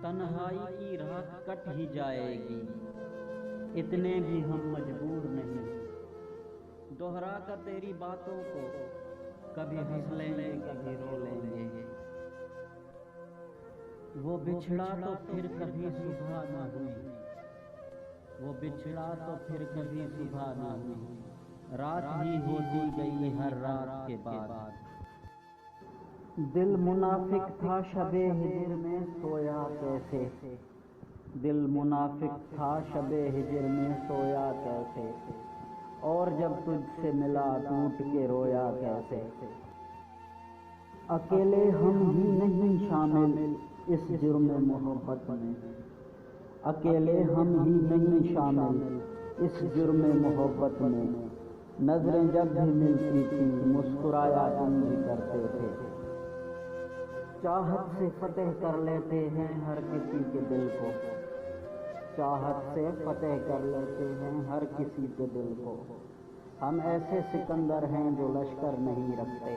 تنہائی کی رات کٹ ہی جائے گی، اتنے بھی ہم مجبور نہیں، دوہرا کر تیری باتوں کو کبھی ہنس لیں گے کبھی رو لیں گے۔ وہ بچھڑا تو پھر کبھی صبح نہ ہوئی، وہ بچھڑا تو پھر کبھی صبح نہ ہوئی، رات ہی ہوتی گئی ہر رات کے بعد۔ دل منافق تھا شب ہجر میں سویا کیسے، دل منافق تھا شب ہجر میں سویا کیسے، اور جب تجھ سے ملا ٹوٹ کے رویا کیسے۔ اکیلے ہم ہی نہیں شامل اس جرم محبت میں، اکیلے ہم ہی نہیں شامل اس جرم محبت میں، نظریں جب بھی ملتی تھی مسکرایا تم بھی کرتے تھے۔ چاہت سے فتح کر لیتے ہیں ہر کسی کے دل کو، چاہت سے فتح کر لیتے ہیں ہر کسی کے دل کو، ہم ایسے سکندر ہیں جو لشکر نہیں رکھتے۔